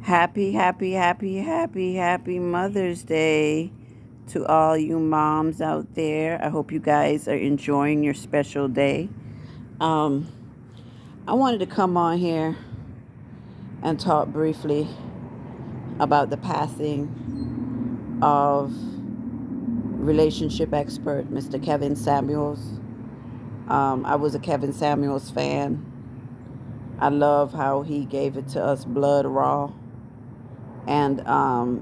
Happy Mother's Day to all you moms out there. I hope you guys are enjoying your special day. Um, I wanted to come on here and talk briefly about the passing of relationship expert Mr. Kevin Samuels. I was a Kevin Samuels fan. I love how he gave it to us blood raw. And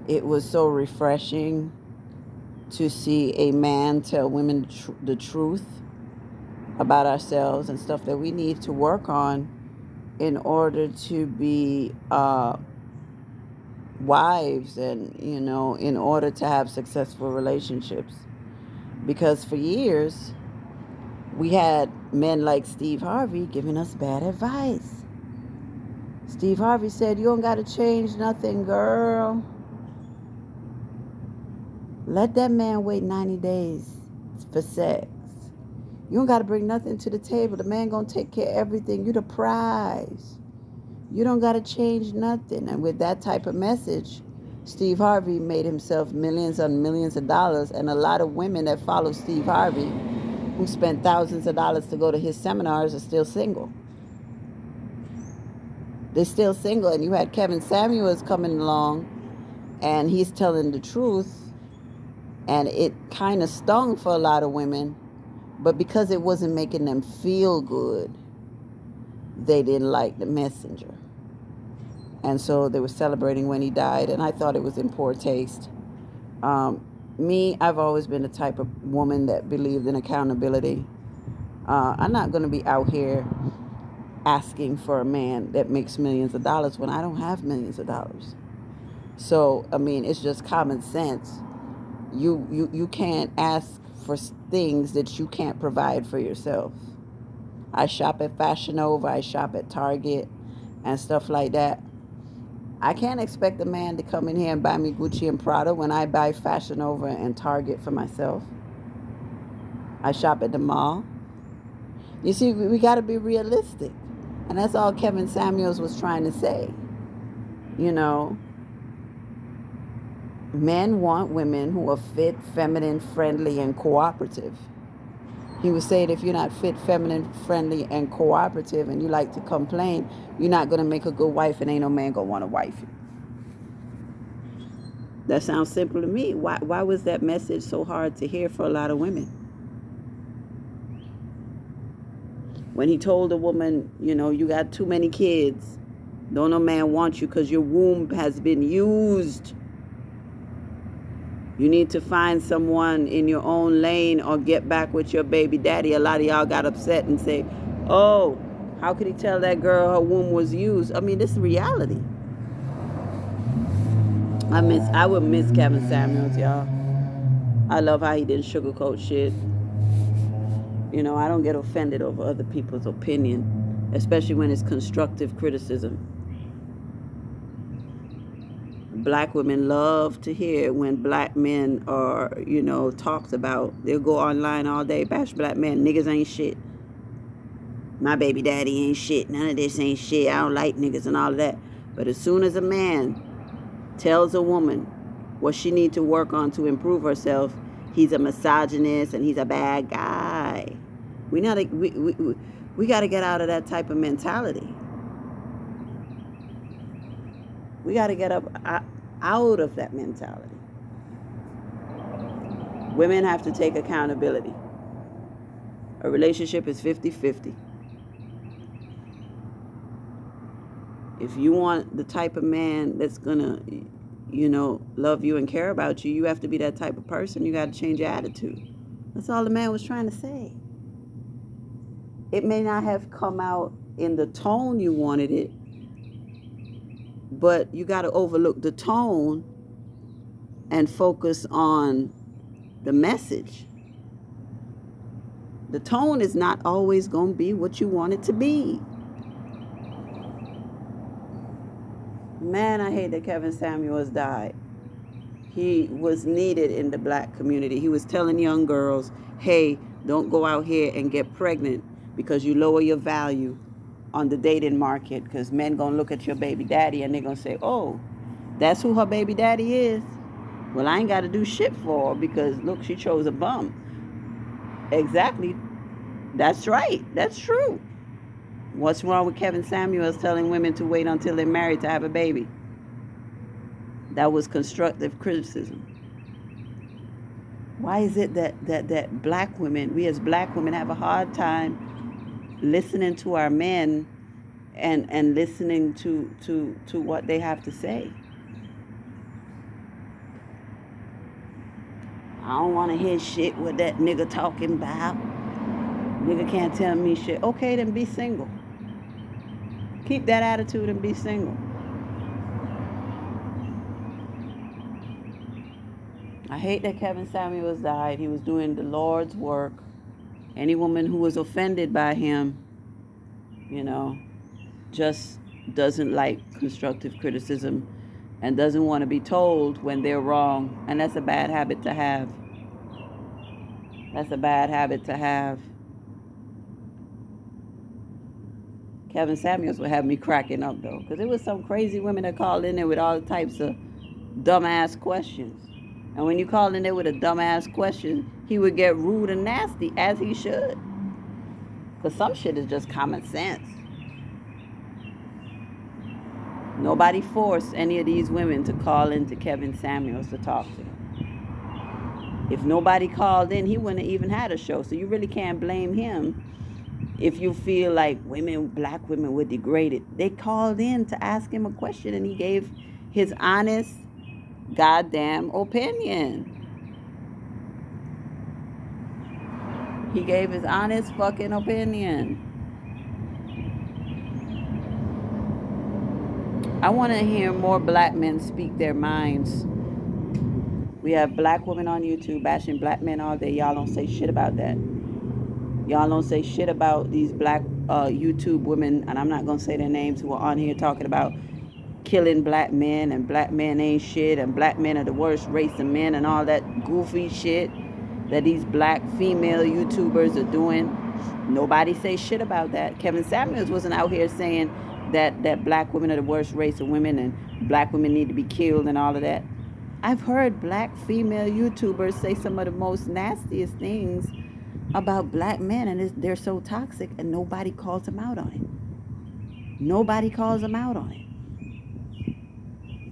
it was so refreshing to see a man tell women the truth about ourselves and stuff that we need to work on in order to be wives and, in order to have successful relationships. Because for years, we had men like Steve Harvey giving us bad advice. Steve Harvey said, "You don't got to change nothing, girl. Let that man wait 90 days for sex. You don't got to bring nothing to the table. The man going to take care of everything. You the prize. You don't got to change nothing." And with that type of message, Steve Harvey made himself millions and millions of dollars. And a lot of women that follow Steve Harvey, who spent thousands of dollars to go to his seminars, are still single. They're still single. And you had Kevin Samuels coming along, and he's telling the truth. And it kind of stung for a lot of women. But because it wasn't making them feel good, they didn't like the messenger. And so they were celebrating when he died, and I thought it was in poor taste. I've always been the type of woman that believed in accountability. I'm not going to be out here asking for a man that makes millions of dollars when I don't have millions of dollars. So, it's just common sense. You can't ask for things that you can't provide for yourself. I shop at Fashion Nova, I shop at Target and stuff like that. I can't expect a man to come in here and buy me Gucci and Prada when I buy Fashion Nova and Target for myself. I shop at the mall. You see, we got to be realistic. And that's all Kevin Samuels was trying to say. You know, men want women who are fit, feminine, friendly, and cooperative. He was saying if you're not fit, feminine, friendly, and cooperative, and you like to complain, you're not going to make a good wife, and ain't no man going to want to wife you. That sounds simple to me. Why was that message so hard to hear for a lot of women? When he told a woman, you got too many kids, don't no man want you because your womb has been used. You need to find someone in your own lane or get back with your baby daddy. A lot of y'all got upset and say, "Oh, how could he tell that girl her womb was used?" This is reality. I would miss Kevin Samuels, y'all. I love how he didn't sugarcoat shit. I don't get offended over other people's opinion, especially when it's constructive criticism. Black women love to hear when black men are, talked about. They'll go online all day, bash black men. Niggas ain't shit. My baby daddy ain't shit. None of this ain't shit. I don't like niggas and all of that. But as soon as a man tells a woman what she needs to work on to improve herself, he's a misogynist and he's a bad guy. We got to get out of that type of mentality. We got to get up out of that mentality. Women have to take accountability. A relationship is 50-50. If you want the type of man that's going to, love you and care about you, you have to be that type of person. You got to change your attitude. That's all the man was trying to say. It may not have come out in the tone you wanted it, but you got to overlook the tone and focus on the message. The tone is not always going to be what you want it to be. Man, I hate that Kevin Samuels died. He was needed in the black community. He was telling young girls, hey, don't go out here and get pregnant because you lower your value. on the dating market, because men gonna look at your baby daddy and they're gonna say, oh, that's who her baby daddy is. Well, I ain't got to do shit for her because look, she chose a bum. Exactly. That's right. That's true. What's wrong with Kevin Samuels telling women to wait until they're married to have a baby? That was constructive criticism. Why is it that black women, we as black women, have a hard time listening to our men and listening to what they have to say? I don't want to hear shit what that nigga talking about. Nigga can't tell me shit. Okay, then be single. Keep that attitude and be single. I hate that Kevin Samuels died. He was doing the Lord's work. Any woman who was offended by him, just doesn't like constructive criticism and doesn't want to be told when they're wrong. And that's a bad habit to have. That's a bad habit to have. Kevin Samuels would have me cracking up, though, because there was some crazy women that called in there with all types of dumbass questions. And when you call in there with a dumbass question, he would get rude and nasty, as he should. Because some shit is just common sense. Nobody forced any of these women to call in to Kevin Samuels to talk to him. If nobody called in, he wouldn't have even had a show. So you really can't blame him if you feel like black women were degraded. They called in to ask him a question and he gave his honest goddamn opinion. He gave his honest fucking opinion. I want to hear more black men speak their minds. We have black women on YouTube bashing black men all day. Y'all don't say shit about that. Y'all don't say shit about these black YouTube women, and I'm not going to say their names, who are on here talking about killing black men and black men ain't shit and black men are the worst race of men and all that goofy shit that these black female YouTubers are doing. Nobody say shit about that. Kevin Samuels wasn't out here saying that black women are the worst race of women and black women need to be killed and all of that. I've heard black female YouTubers say some of the most nastiest things about black men, and they're so toxic, and nobody calls them out on it. Nobody calls them out on it.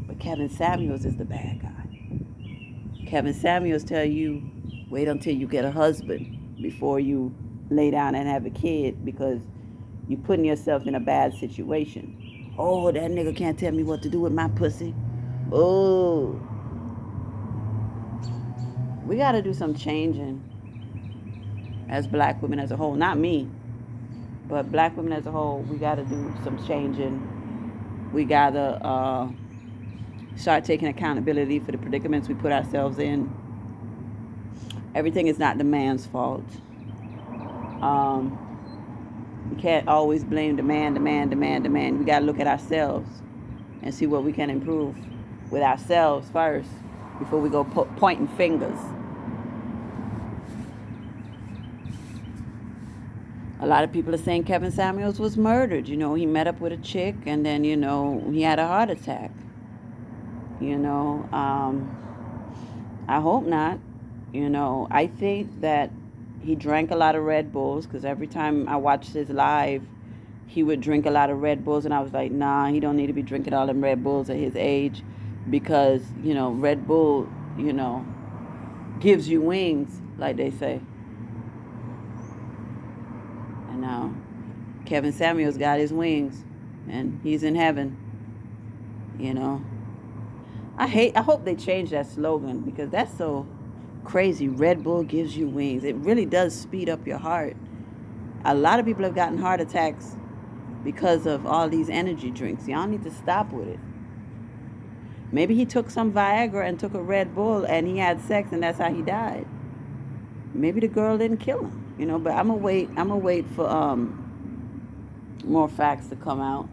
But Kevin Samuels is the bad guy. Kevin Samuels tell you, wait until you get a husband before you lay down and have a kid, because you're putting yourself in a bad situation. Oh, that nigga can't tell me what to do with my pussy. Oh. We got to do some changing as black women as a whole. Not me, but black women as a whole. We got to do some changing. We got to start taking accountability for the predicaments we put ourselves in. Everything is not the man's fault. We can't always blame the man. We got to look at ourselves and see what we can improve with ourselves first before we go pointing fingers. A lot of people are saying Kevin Samuels was murdered. He met up with a chick and then, he had a heart attack. I hope not. I think that he drank a lot of Red Bulls, because every time I watched his live, he would drink a lot of Red Bulls, and I was like, nah, he don't need to be drinking all them Red Bulls at his age, because, Red Bull, gives you wings, like they say. And now Kevin Samuels got his wings, and he's in heaven, I hope they change that slogan, because that's so crazy. Red Bull gives you wings. It really does speed up your heart. A lot of people have gotten heart attacks because of all these energy drinks. Y'all need to stop with it. Maybe he took some Viagra and took a Red Bull and he had sex and that's how he died. Maybe the girl didn't kill him, but I'm gonna wait for more facts to come out.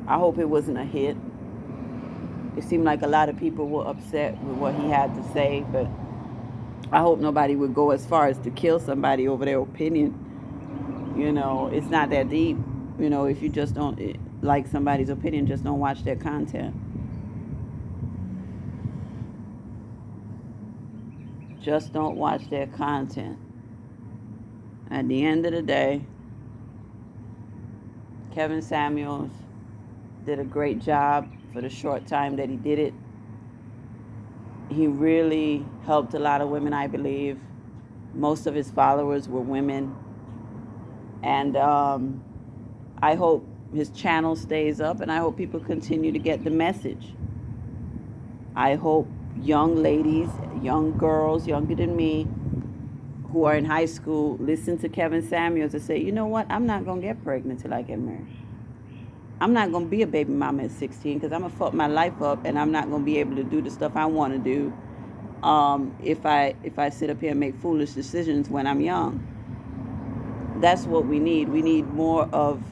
I hope it wasn't a hit. It seemed like a lot of people were upset with what he had to say, but I hope nobody would go as far as to kill somebody over their opinion. It's not that deep. You know, if you just don't like somebody's opinion, just don't watch their content. Just don't watch their content. At the end of the day, Kevin Samuels did a great job for the short time that he did it. He really helped a lot of women, I believe. Most of his followers were women. And I hope his channel stays up, and I hope people continue to get the message. I hope young ladies, young girls, younger than me, who are in high school, listen to Kevin Samuels and say, you know what, I'm not going to get pregnant till I get married. I'm not going to be a baby mama at 16 because I'm going to fuck my life up, and I'm not going to be able to do the stuff I want to do if I sit up here and make foolish decisions when I'm young. That's what we need. We need more of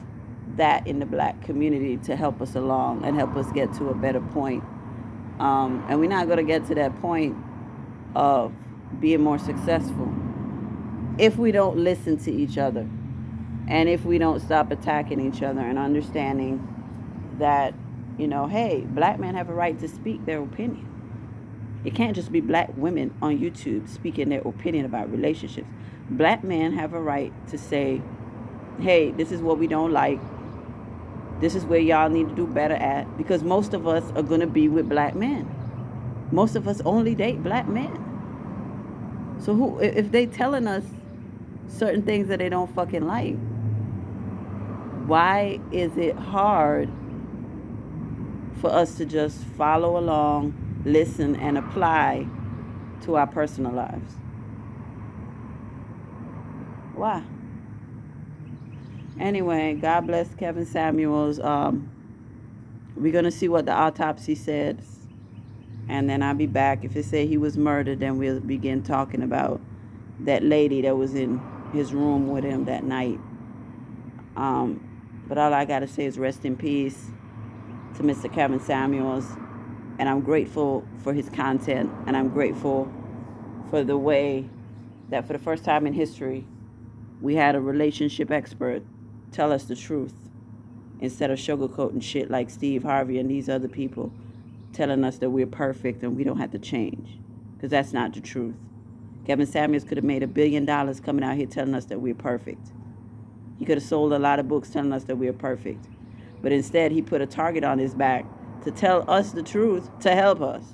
that in the black community to help us along and help us get to a better point. And we're not going to get to that point of being more successful if we don't listen to each other, and if we don't stop attacking each other and understanding that, you know, hey, black men have a right to speak their opinion. It can't just be black women on YouTube speaking their opinion about relationships. Black men have a right to say, hey, this is what we don't like. This is where y'all need to do better at, because most of us are going to be with black men. Most of us only date black men. So who, if they telling us certain things that they don't fucking like, why is it hard for us to just follow along, listen, and apply to our personal lives? Why? Anyway, God bless Kevin Samuels. We're going to see what the autopsy says, and then I'll be back. If it say he was murdered, then we'll begin talking about that lady that was in his room with him that night. But all I got to say is rest in peace to Mr. Kevin Samuels. And I'm grateful for his content. And I'm grateful for the way that for the first time in history, we had a relationship expert tell us the truth instead of sugarcoating shit like Steve Harvey and these other people telling us that we're perfect and we don't have to change. Because that's not the truth. Kevin Samuels could have made $1 billion coming out here telling us that we're perfect. He could have sold a lot of books telling us that we're perfect. But instead, he put a target on his back to tell us the truth, to help us.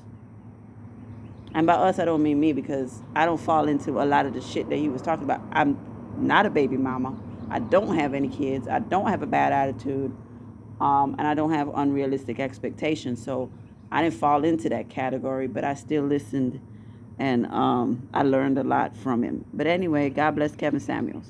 And by us, I don't mean me, because I don't fall into a lot of the shit that he was talking about. I'm not a baby mama. I don't have any kids. I don't have a bad attitude. And I don't have unrealistic expectations. So I didn't fall into that category, but I still listened, and I learned a lot from him. But anyway, God bless Kevin Samuels.